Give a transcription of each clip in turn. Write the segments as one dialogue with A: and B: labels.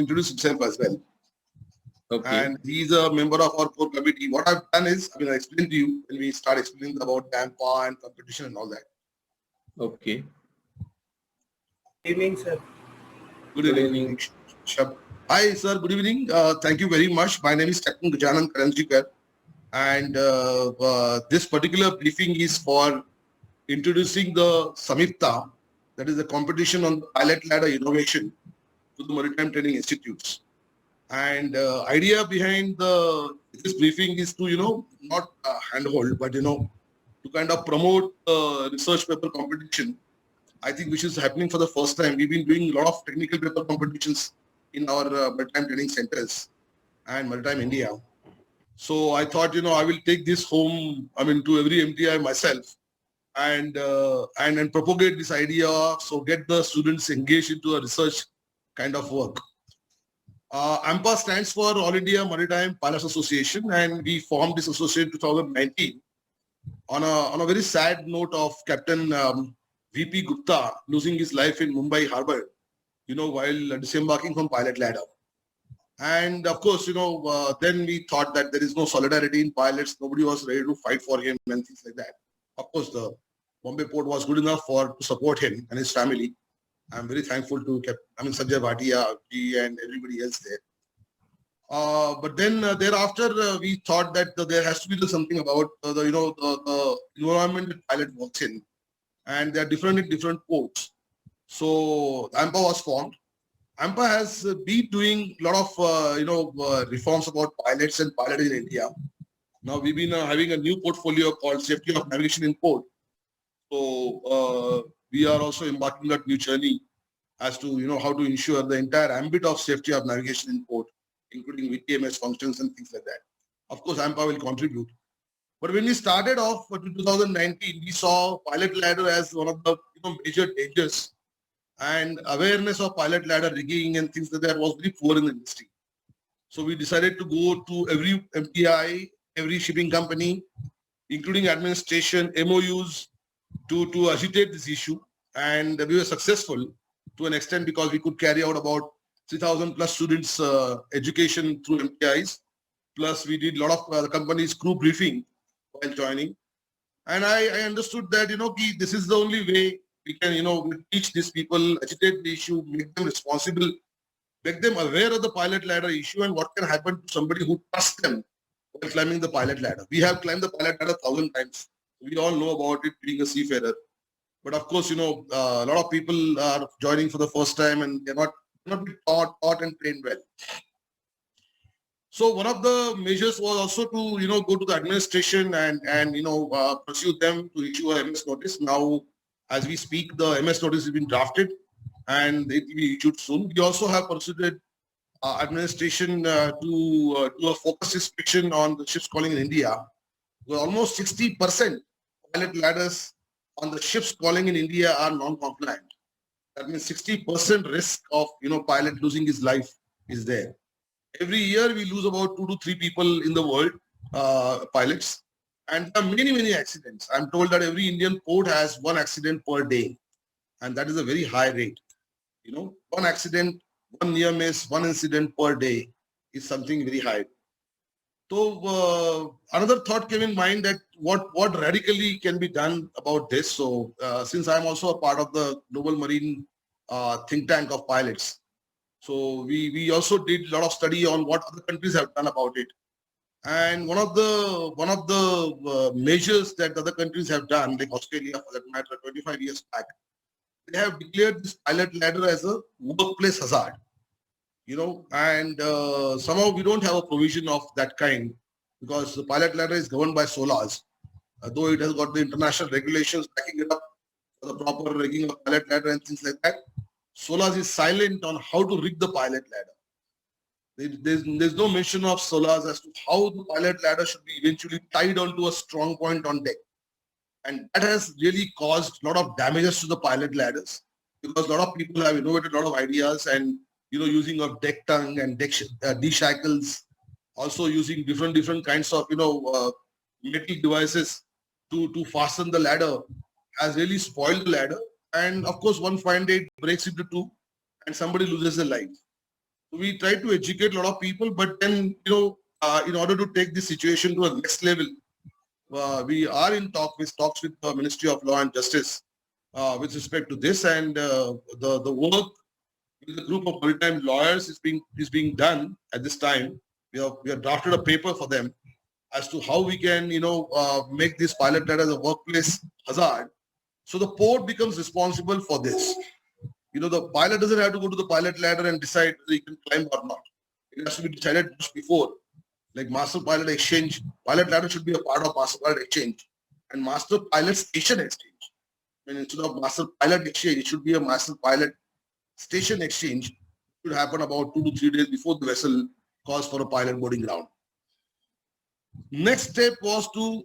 A: introduce himself as well.
B: Okay.
A: And he's a member of our core committee. What I've done is, I explained to you when we start explaining about AIMPA and competition and all that.
B: Okay.
C: Good evening, sir.
A: Good evening. Hi, sir. Good evening. Thank you very much. My name is Captain Gajanan Karanjikar. And this particular briefing is for introducing the SAMIPTA, that is the competition on the pilot ladder innovation to the Maritime Training Institutes. And idea behind this briefing is to, not handhold, but, to kind of promote research paper competition. I think which is happening for the first time. We've been doing a lot of technical paper competitions in our maritime training centers and Maritime India. So I thought, I will take this home, to every MTI myself and propagate this idea. So get the students engaged into a research kind of work. AIMPA stands for All India Maritime Pilots Association, and we formed this association in 2019 on a very sad note of Captain VP Gupta losing his life in Mumbai Harbour, while disembarking from pilot ladder. And of course, then we thought that there is no solidarity in pilots. Nobody was ready to fight for him and things like that. Of course, the Bombay port was good enough to support him and his family. I'm very thankful to Sanjay Bhatia ji and everybody else there. But then thereafter, we thought that there has to be something about the environment that pilot works in, and they are different in different ports. So AIMPA was formed. AIMPA has been doing a lot of reforms about pilots and piloting in India. Now we've been having a new portfolio called Safety of Navigation in Port. So we are also embarking on that new journey as to how to ensure the entire ambit of safety of navigation in port, including VTMS functions and things like that. Of course, AIMPA will contribute. But when we started off in 2019, we saw pilot ladder as one of the major dangers, and awareness of pilot ladder rigging and things like that was very poor in the industry. So we decided to go to every MTI, every shipping company, including administration, MOUs, to agitate this issue. And we were successful to an extent because we could carry out about 3,000 plus students education through MTIs. Plus we did a lot of companies crew briefing while joining. And I understood that, this is the only way we can, teach these people, agitate the issue, make them responsible, make them aware of the pilot ladder issue and what can happen to somebody who trusts them while climbing the pilot ladder. We have climbed the pilot ladder 1,000 times. We all know about it being a seafarer. But of course, a lot of people are joining for the first time and they're not being taught and trained well. So one of the measures was also to, go to the administration and pursue them to issue a MS notice. Now, as we speak, the MS notice has been drafted and it will be issued soon. We also have pursued administration to do a focus inspection on the ships calling in India. Well, almost 60% pilot ladders on the ships calling in India are non-compliant. That means 60% risk of pilot losing his life is there. Every year we lose about 2 to 3 people in the world, pilots, and there are many accidents. I'm told that every Indian port has 1 accident per day, and that is a very high rate. 1 accident, 1 near miss, 1 incident per day is something very high. So another thought came in mind that what radically can be done about this. So since I'm also a part of the Global Marine think tank of pilots, so we also did a lot of study on what other countries have done about it. And one of the measures that other countries have done, like Australia for that matter, 25 years back, they have declared this pilot ladder as a workplace hazard. And somehow we don't have a provision of that kind because the pilot ladder is governed by SOLAS, though it has got the international regulations backing it up for the proper rigging of pilot ladder and things like that. SOLAS is silent on how to rig the pilot ladder. There's no mention of SOLAS as to how the pilot ladder should be eventually tied onto a strong point on deck. And that has really caused a lot of damages to the pilot ladders because a lot of people have innovated a lot of ideas and using of deck tongue and deck D-shackles, also using different kinds of metal devices to fasten the ladder has really spoiled the ladder. And of course, one fine day it breaks into 2 and somebody loses their life. We try to educate a lot of people, but then, in order to take this situation to a next level, we are in talks with the Ministry of Law and Justice with respect to this, and the work with a group of maritime lawyers is being done at this time. We have drafted a paper for them as to how we can, make this pilot ladder as a workplace hazard. So the port becomes responsible for this. The pilot doesn't have to go to the pilot ladder and decide whether he can climb or not. It has to be decided just before. Like master pilot exchange, pilot ladder should be a part of master pilot exchange and master pilot station exchange. Instead of master pilot exchange, it should be a master pilot station exchange. It should happen about 2 to 3 days before the vessel calls for a pilot boarding ground. Next step was to,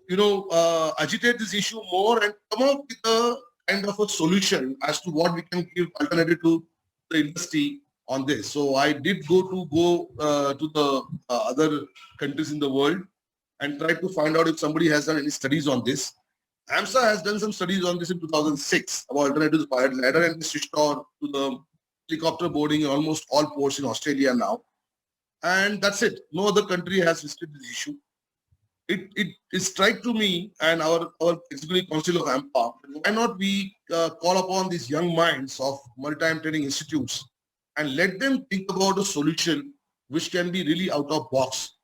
A: agitate this issue more and come up with a kind of a solution as to what we can give alternative to the industry on this. So I did go to the other countries in the world and try to find out if somebody has done any studies on this. AIMPA has done some studies on this in 2006 about alternatives to pilot ladder, and this restored to the helicopter boarding in almost all ports in Australia now. And that's it. No other country has visited this issue. It strike to me and our Executive Council of AIMPA, why not we call upon these young minds of maritime training institutes and let them think about a solution which can be really out of box,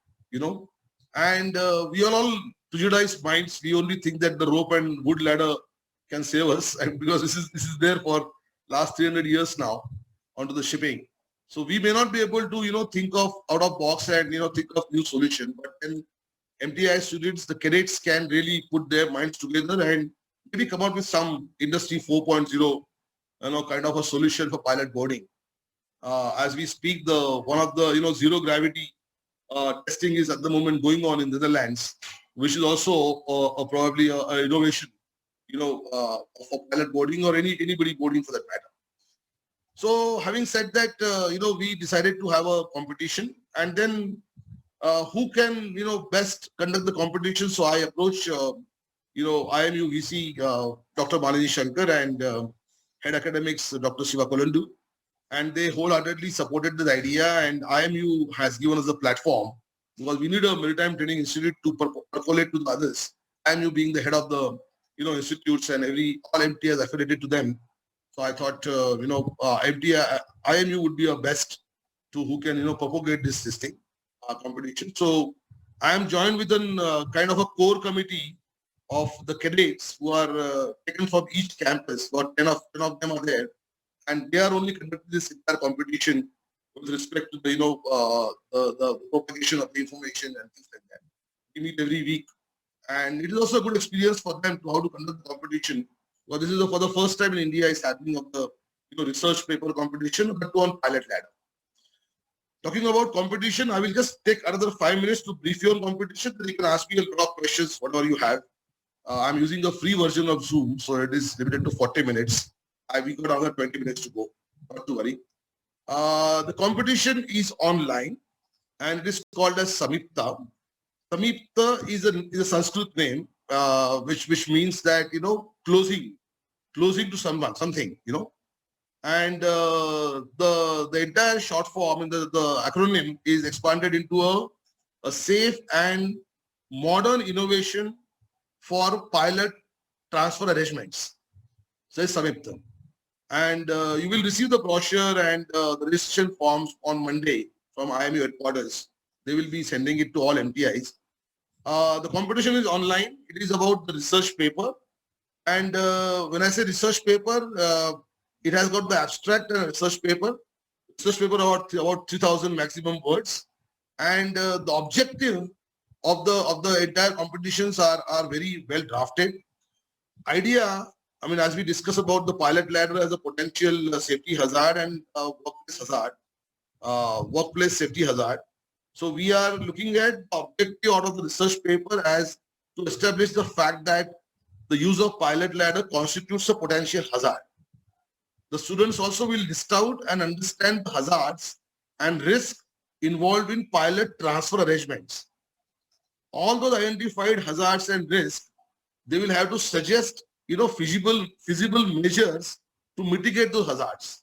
A: And we are all prejudiced minds. We only think that the rope and wood ladder can save us, and because this is there for last 300 years now onto the shipping. So we may not be able to, think of out of box and, think of new solution. But then MTI students, the cadets can really put their minds together and maybe come up with some industry 4.0, kind of a solution for pilot boarding. As we speak, one of the, zero gravity testing is at the moment going on in the Netherlands, which is also probably an innovation, for pilot boarding or anybody boarding for that matter. So having said that, we decided to have a competition, and then who can, best conduct the competition. So I approached, IMU VC, Dr. Malini Shankar, and Head Academics, Dr. Shiva Kolandu. And they wholeheartedly supported the idea, and IMU has given us a platform because we need a maritime training institute to percolate to the others. IMU being the head of the, institutes, and all MTIs affiliated to them. So I thought, IMU would be a best to who can, propagate this thing, competition. So I am joined with a kind of a core committee of the cadets who are taken from each campus. About 10 of them are there, and they are only conducting this entire competition with respect to the propagation of the information and things like that. We meet every week, and it is also a good experience for them to how to conduct the competition. Because this is for the first time in India is happening of the research paper competition, but on pilot ladder. Talking about competition, I will just take another 5 minutes to brief you on competition. Then you can ask me a lot of questions, whatever you have. I'm using a free version of Zoom, so it is limited to 40 minutes. We got another 20 minutes to go, not to worry. The competition is online, and it is called as SAMIPTA. SAMIPTA is a Sanskrit name, which means that, closing to something, And the entire short form in the acronym is expanded into a safe and modern innovation for pilot transfer arrangements. So it's SAMIPTA. And you will receive the brochure and the registration forms on Monday from IMU headquarters. They will be sending it to all MTIs. The competition is online. It is about the research paper. And when I say research paper, it has got the abstract and research paper about 3,000 maximum words. And the objective of the entire competitions are very well drafted. Idea, as we discuss about the pilot ladder as a potential safety hazard and workplace safety hazard. So we are looking at the objective out of the research paper as to establish the fact that the use of pilot ladder constitutes a potential hazard. The students also will list out and understand the hazards and risks involved in pilot transfer arrangements. All those identified hazards and risks, they will have to suggest, feasible measures to mitigate those hazards.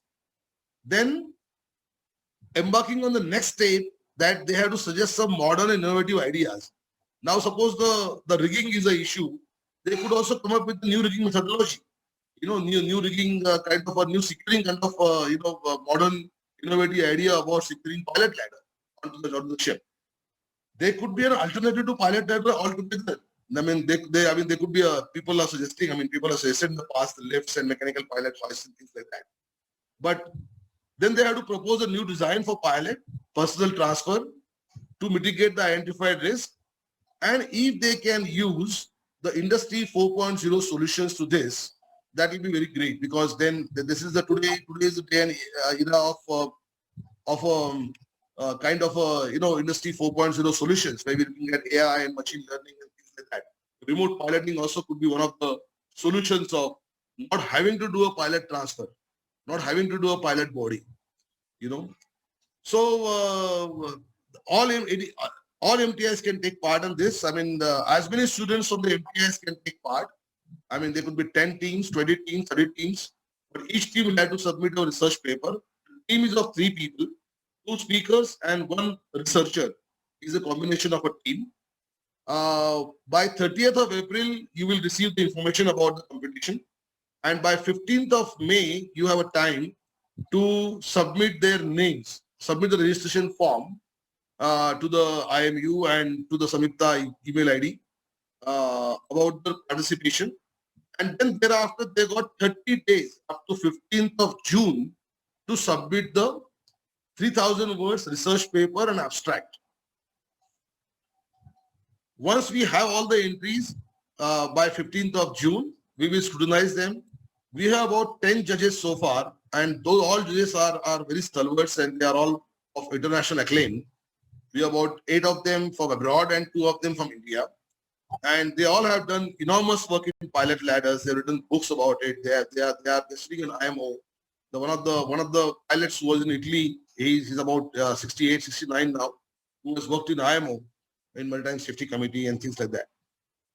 A: Then embarking on the next step that they have to suggest some modern innovative ideas. Now, suppose the rigging is an issue, they could also come up with a new rigging methodology. New rigging kind of a new securing kind of modern innovative idea about securing pilot ladder onto the ship. They could be an alternative to pilot ladder altogether. I mean, they could be people are suggesting. I mean, people have suggested in the past the lifts and mechanical pilot hoists and things like that. But then they have to propose a new design for pilot personnel transfer to mitigate the identified risk. And if they can use the industry 4.0 solutions to this, that will be very great, because then this is today's the day and era of kind of industry 4.0 solutions, where we're looking at AI and machine learning and things like that. Remote piloting also could be one of the solutions of not having to do a pilot transfer, not having to do a pilot body. So all MTIs can take part in this. I mean, as many students from the MTIs can take part. I mean, there could be 10 teams, 20 teams, 30 teams, but each team will have to submit a research paper. The team is of 3 people, 2 speakers and 1 researcher. Is a combination of a team. By 30th of April, you will receive the information about the competition. And by 15th of May, you have a time to submit their names, submit the registration form to the IMU and to the SAMIPTA email ID about the participation. And then thereafter, they got 30 days up to 15th of June to submit the 3,000 words research paper and abstract. Once we have all the entries by 15th of June, we will scrutinize them. We have about 10 judges so far, and those all judges are very stalwarts and they are all of international acclaim. We have about 8 of them from abroad and 2 of them from India. And they all have done enormous work in pilot ladders. They've written books about it. They are sitting in IMO. One of the pilots who was in Italy, he's about 68, 69 now, who has worked in IMO in Maritime Safety Committee and things like that.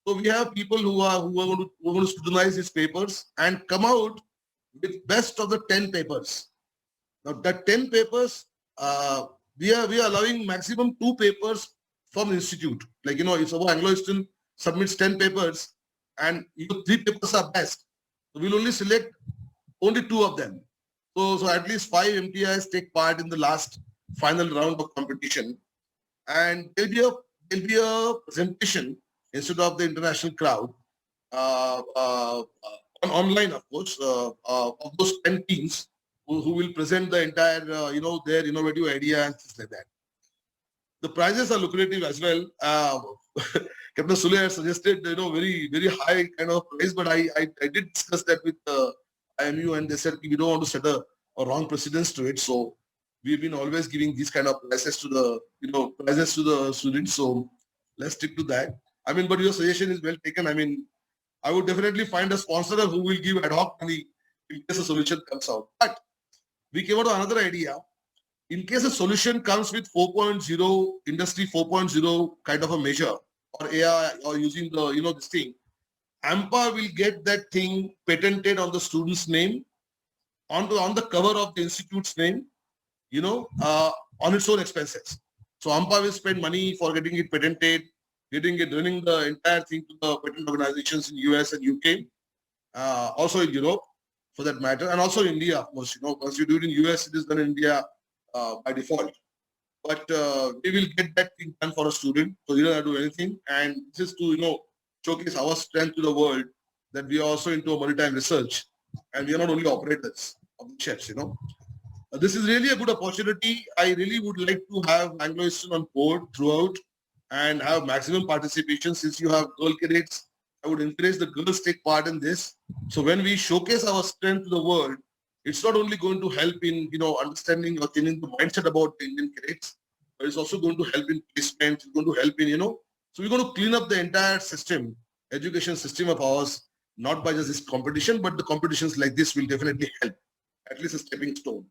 A: So we have people who are going to scrutinize these papers and come out with best of the 10 papers. Now that 10 papers, we are allowing maximum 2 papers from the institute. Like, if Anglo submits 10 papers and 3 papers are best, so we'll only select only 2 of them. So at least 5 MTIs take part in the last final round of competition, and there'll be a presentation instead of the international crowd online, of course, of those 10 teams who will present the entire their innovative idea and things like that. The prizes are lucrative as well. Captain Sule has suggested very, very high kind of price, but I did discuss that with IMU, and they said we don't want to set a wrong precedence to it. So we've been always giving these kind of prizes to the students. So let's stick to that. I mean, but your suggestion is well taken. I mean, I would definitely find a sponsor who will give ad hoc money in case a solution comes out. But we came out with another idea. In case a solution comes with 4.0, industry 4.0 kind of a measure, or AI, or using the, this thing, AIMPA will get that thing patented on the student's name, on the cover of the institute's name, on its own expenses. So AIMPA will spend money for getting it patented, running the entire thing to the patent organizations in US and UK, also in Europe, for that matter, and also India, of course. Once you do it in US, it is done in India by default. But we will get that thing done for a student, so you don't have to do anything. And this is to showcase our strength to the world, that we are also into a maritime research, and we are not only operators of the ships. This is really a good opportunity. I really would like to have Anglo Eastern on board throughout and have maximum participation. Since you have girl cadets, I would encourage the girls take part in this. So when we showcase our strength to the world, it's not only going to help in understanding or changing the mindset about the Indian cadets, but it's also going to help in placement. It's going to help in so we're going to clean up the entire system, education system of ours, not by just this competition, but the competitions like this will definitely help, at least a stepping stone.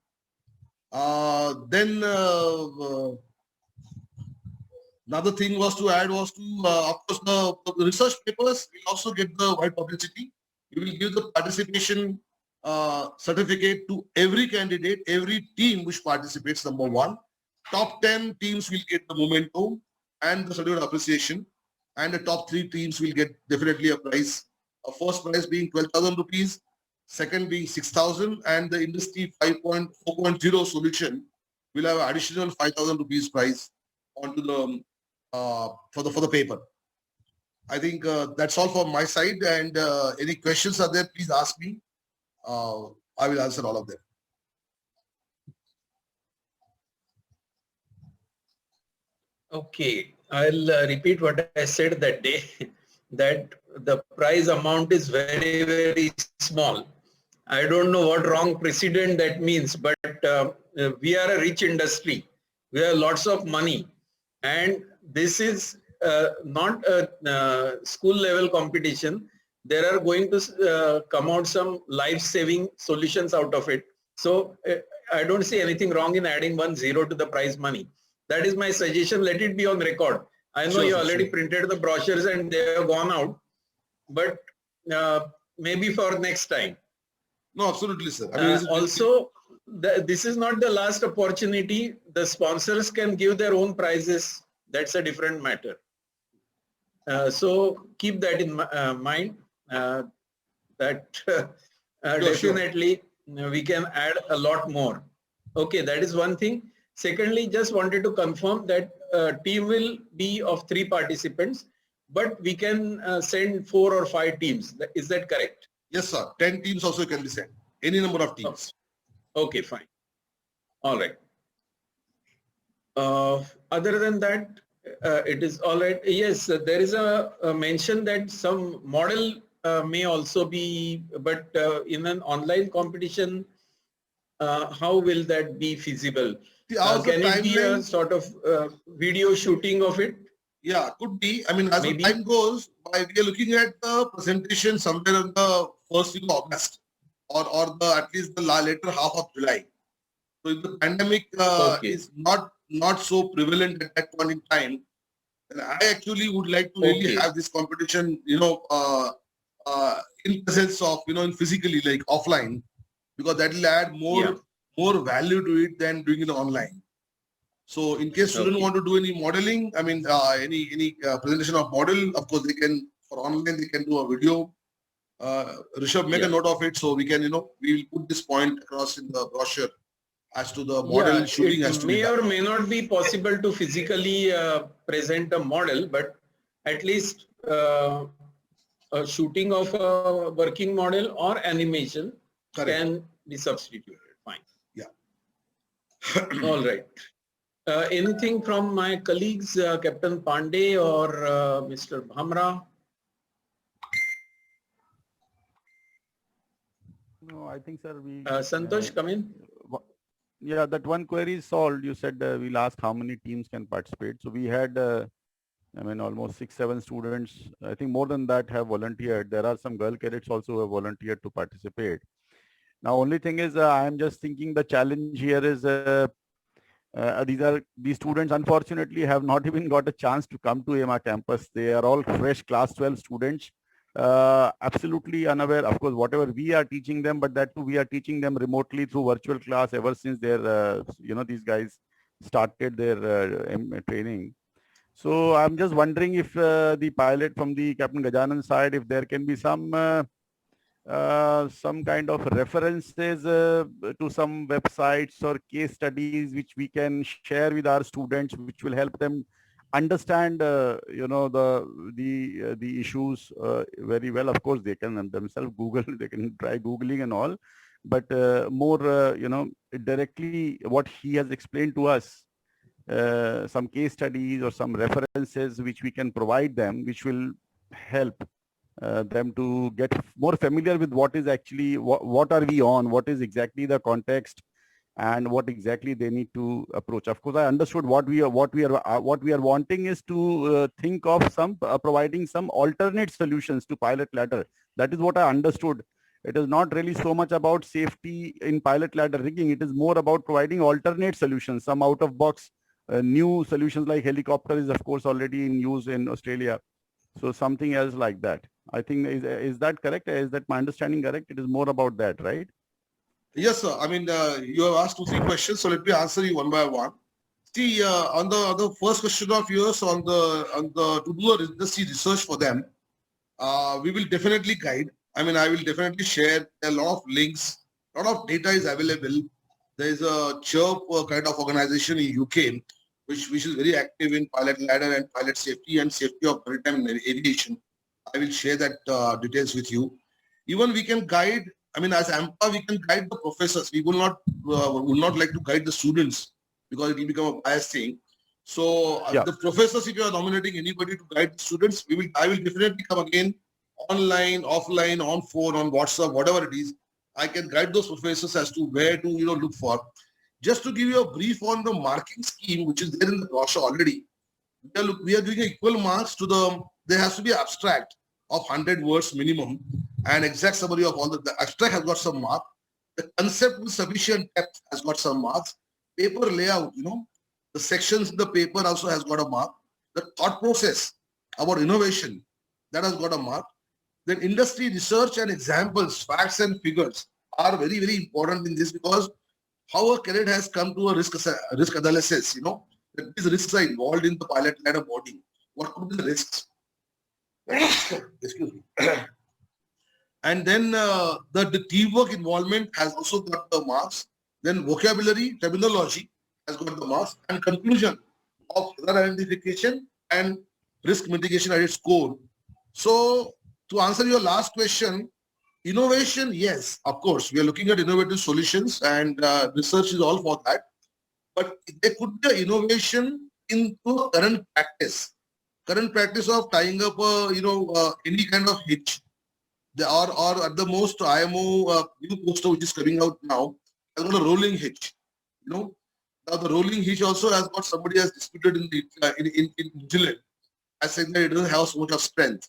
A: Then another thing was to add was to, of course, the research papers will also get the wide publicity. We will give the participation certificate to every candidate, every team which participates, number one. Top 10 teams will get the momentum and the certificate of appreciation, and the top 3 teams will get definitely a prize. A first prize being 12,000 rupees, second being 6,000, and the industry 5.4.0 solution will have additional 5,000 rupees prize onto the for the paper. I think that's all from my side. And any questions are there, please ask me. I will answer all of them.
B: Okay, I'll repeat what I said that day, that the prize amount is very, very small. I don't know what wrong precedent that means, but we are a rich industry. We have lots of money, and this is not a school level competition. There are going to come out some life-saving solutions out of it. So I don't see anything wrong in adding 1 0 to the prize money. That is my suggestion. Let it be on record. I know
A: Sure,
B: you
A: sir,
B: already
A: sure.
B: printed the brochures and they have gone out, but maybe for next time.
A: No, absolutely, sir. I mean,
B: Also, this is not the last opportunity. The sponsors can give their own prizes. That's a different matter. So keep that in mind. That definitely we can add a lot more. Okay, that is one thing. Secondly, just wanted to confirm that team will be of 3 participants, but we can send 4 or 5 teams. Is that correct?
A: Yes, sir. 10 teams also can be sent. Any number of teams.
B: Okay, fine. All right. Other than that, it is all right. Yes, there is a mention that some model may also be, but in an online competition, how will that be feasible? Can it be a sort of video shooting of it?
A: Yeah, could be. I mean, as the time goes, we are looking at the presentation somewhere in the first week of August, or at least the later half of July. So if the pandemic is not so prevalent at that point in time, then I actually would like to really have this competition, in presence of, in physically, like offline, because that will add more value to it than doing it online. So in case students want to do any modeling, I mean, any presentation of model, of course they can, for online, they can do a video. Rishabh, make a note of it so we can, we will put this point across in the brochure as to the model shooting has to be done.
B: May or may not be possible to physically present a model, but at least a shooting of a working model or animation can be substituted. Fine.
A: Yeah.
B: All right. Anything from my colleagues, Captain Pandey or Mr. Bhamra?
D: No, I think, sir, we...
B: Santosh, come in.
D: Yeah, that one query is solved. You said we'll ask how many teams can participate. So we had, I mean, almost 6-7 students. I think more than that have volunteered. There are some girl cadets also who have volunteered to participate. Now, only thing is, I am just thinking the challenge here is these students unfortunately have not even got a chance to come to AIMPA campus. They are all fresh class 12 students, absolutely unaware. Of course, whatever we are teaching them, but that too we are teaching them remotely through virtual class ever since their, these guys started their training. So I'm just wondering if the pilot from the Captain Gajanan side, if there can be some kind of references to some websites or case studies which we can share with our students, which will help them understand, the issues very well. Of course, they can themselves Google, they can try Googling and all, but more, directly what he has explained to us, some case studies or some references which we can provide them, which will help them to get more familiar with what is actually, what are we on, what is exactly the context, and what exactly they need to approach. Of course, I understood what we are wanting is to think of some providing some alternate solutions to pilot ladder. That is what I understood. It is not really so much about safety in pilot ladder rigging. It is more about providing alternate solutions, some out of box new solutions, like helicopter is of course already in use in Australia. So something else like that. I think is that correct? Is that my understanding correct? It is more about that, right?
A: Yes, sir. I mean, you have asked 2, 3 questions, so let me answer you one by one. See, on the first question of yours on the to do a industry research for them, we will definitely guide. I mean, I will definitely share a lot of links. A lot of data is available. There is a CHIRP kind of organization in UK, which is very active in pilot ladder and pilot safety and safety of maritime aviation. I will share that details with you. Even we can guide. I mean, as AIMPA, we can guide the professors. We will not like to guide the students because it will become a biased thing. So the professors, if you are nominating anybody to guide the students, I will definitely come again online, offline, on phone, on WhatsApp, whatever it is. I can guide those professors as to where to look for. Just to give you a brief on the marking scheme, which is there in the brochure already. We are doing equal marks to there has to be abstract of 100 words minimum and exact summary of all the abstract has got some mark. The concept with sufficient depth has got some marks. Paper layout, the sections in the paper also has got a mark. The thought process about innovation, that has got a mark. Then industry research and examples, facts and figures are very, very important in this because how a cadet has come to a risk analysis, that these risks are involved in the pilot ladder boarding. What could be the risks? Excuse me. And then the teamwork involvement has also got the marks. Then vocabulary, terminology has got the marks. And conclusion of hazard identification and risk mitigation at its core. So to answer your last question, innovation, yes, of course, we are looking at innovative solutions and research is all for that. But there could be an innovation into current practice of tying up, any kind of hitch. Or at the most, IMO new poster which is coming out now has got a rolling hitch. Now the rolling hitch also has got somebody has disputed in New Zealand, as saying that it doesn't have so much of strength.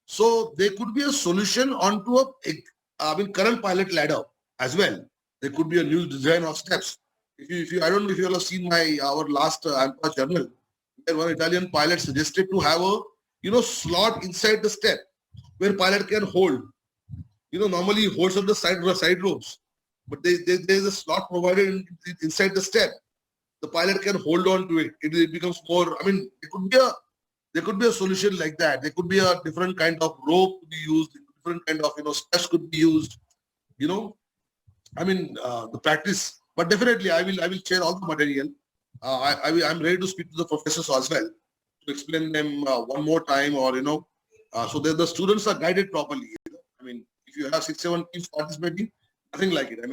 A: So there could be a solution onto current pilot ladder as well. There could be a new design of steps. If you I don't know if you all have seen our last AIMPA journal, where one Italian pilot suggested to have a slot inside the step where pilot can hold. Normally he holds on the side ropes, but there's a slot provided inside the step. The pilot can hold on to it. It becomes more. I mean, there could be a solution like that. There could be a different kind of rope to be used. Different kind of steps could be used. The practice. But definitely, I will share all the material. I'm ready to speak to the professors as well to explain them one more time, or so that the students are guided properly. If you have 6, 7 teams participating, nothing like it. It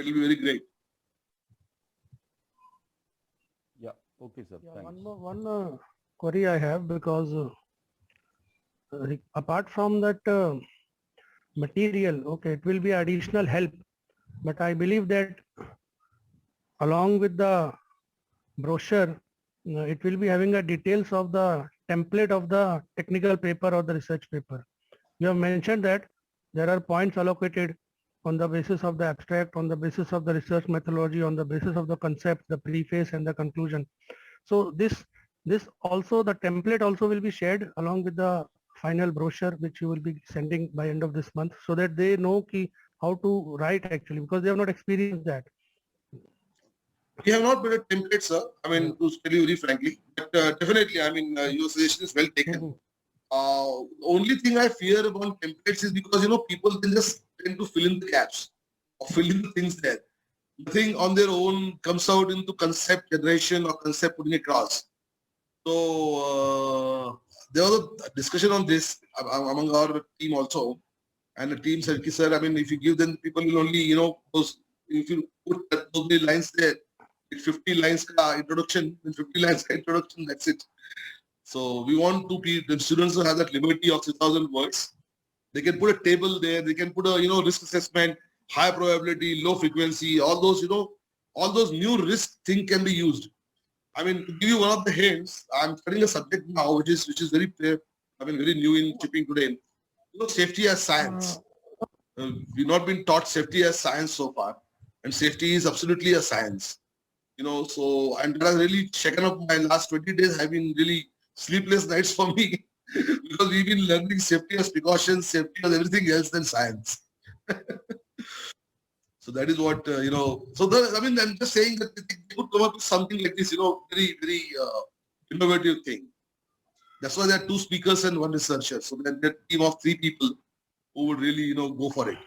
A: will be very great.
D: Yeah. Okay, sir.
C: Yeah,
D: Thanks.
C: one query I have, because apart from that material, okay, it will be additional help, but I believe that along with the brochure, it will be having a details of the template of the technical paper or the research paper. You have mentioned that there are points allocated on the basis of the abstract, on the basis of the research methodology, on the basis of the concept, the preface and the conclusion. So this also, the template also will be shared along with the final brochure, which you will be sending by end of this month, so that they know how to write actually, because they have not experienced that.
A: We have not made a template, sir. To tell you very frankly, but definitely, your suggestion is well taken. Only thing I fear about templates is because people can just tend to fill in the gaps or fill in the things there. Nothing on their own comes out into concept generation or concept putting across. So there was a discussion on this among our team also, and the team said, "Sir, if you give them, people will only if you put those many lines there, it's 50 lines introduction, and 50 lines introduction. That's it." So we want to be the students who have that liberty of 6,000 words. They can put a table there. They can put a risk assessment, high probability, low frequency. All those new risk thing can be used. To give you one of the hints, I'm studying a subject now which is very very new in shipping today. Safety as science. We've not been taught safety as science so far, and safety is absolutely a science. So, and that has really shaken up my last 20 days. Have been really sleepless nights for me because we've been learning safety as precautions, safety as everything else than science. So that is what, so I mean, I'm just saying that they could come up with something like this, very, very innovative thing. That's why there are 2 speakers and 1 researcher. So there are a team of 3 people who would really, go for it.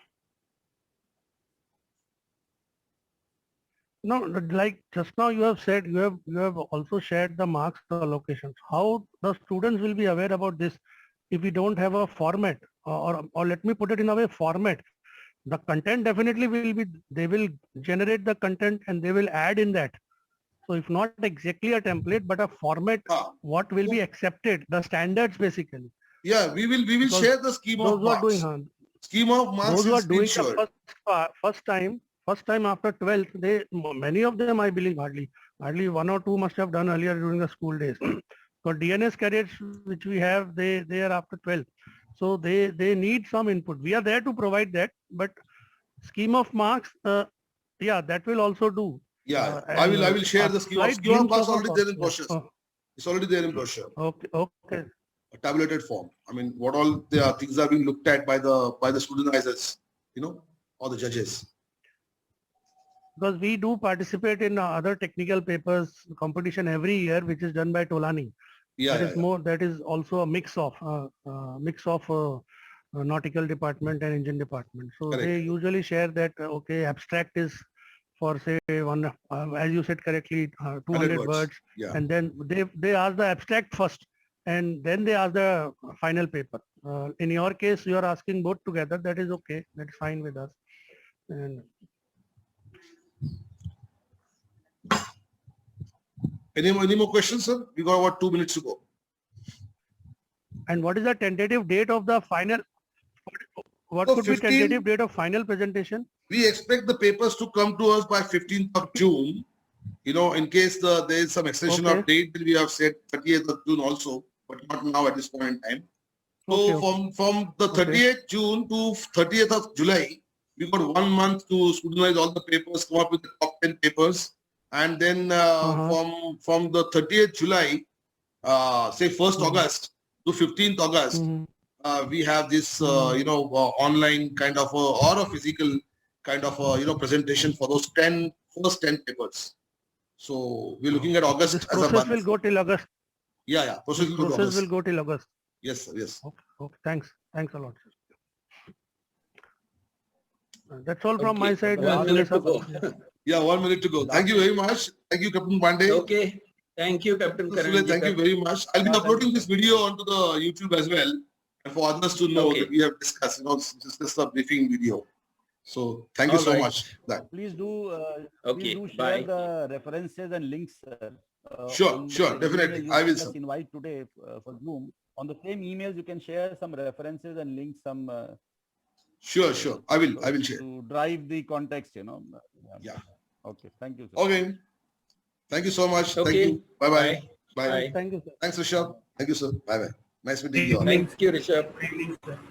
C: No, like just now you have said, you have also shared the marks allocations. How the students will be aware about this if we don't have a format, or let me put it in a way, format. The content definitely will be, they will generate the content and they will add in that. So if not exactly a template, but a format, what will be accepted, the standards basically.
A: Yeah, we will
C: Because
A: share the scheme of
C: Those who are
A: marks.
C: doing,
A: Scheme of marks
C: those who are
A: is
C: doing
A: ensured.
C: the first time after 12th, many of them, I believe, hardly 1 or 2 must have done earlier during the school days. So DNS cadets which we have, they are after 12th. So they need some input. We are there to provide that, but scheme of marks, yeah, that will also do.
A: Yeah, I will share the scheme of marks already there in brochure. It's already there in brochure.
C: Okay.
A: A tabulated form. I mean, what all the things are being looked at by the scrutinizers, or the judges.
C: Because we do participate in other technical papers competition every year, which is done by Tolani. That is also a mix of nautical department and engine department. So
A: Correct.
C: they usually share that, okay, abstract is for say one, as you said correctly, 200 words.
A: Yeah.
C: And then they ask the abstract first, and then they ask the final paper. In your case, you are asking both together. That is okay. That's fine with us. And
A: any more questions, sir? We got about 2 minutes to go.
C: And what is the tentative date of the final? What could be tentative date of final presentation?
A: We expect the papers to come to us by 15th of June. In case there is some extension of date, we have said 30th of June also, but not now at this point in time. So from the 30th June to 30th of July, we got 1 month to scrutinize all the papers, come up with the top 10 papers. And then from the 30th July, say 1st August to 15th August, we have this, online kind of or a physical kind of presentation for those first 10 papers. So we're looking at August
C: this
A: as a month.
C: Process will go till August.
A: Yeah. Process
C: will go till August.
A: Yes, sir. Yes.
C: Okay. Thanks a lot. That's all from my side.
B: 1 minute to go.
A: Yeah, 1 minute to go. Thank you very much. Thank you, Captain Pandey.
B: Okay. Thank you, Captain Karan.
A: Thank you very much. I'll be uploading this video onto the YouTube as well, and for others to know that we have discussed, discuss the briefing video. So thank you so much.
D: Please do share
B: bye.
D: the references and links.
A: Sure, definitely. I will.
D: Invite today for Zoom. On the same emails, you can share some references and links.
A: Sure. I will share.
D: To drive the context,
A: Yeah.
D: Okay. Thank you, sir.
A: Okay. Thank you so much.
B: Okay.
A: Thank you. Bye.
B: Bye.
C: Thank you, sir.
A: Thanks, Rishabh. Thank you, sir. Bye. Nice meeting you all.
B: Thank you, Rishabh.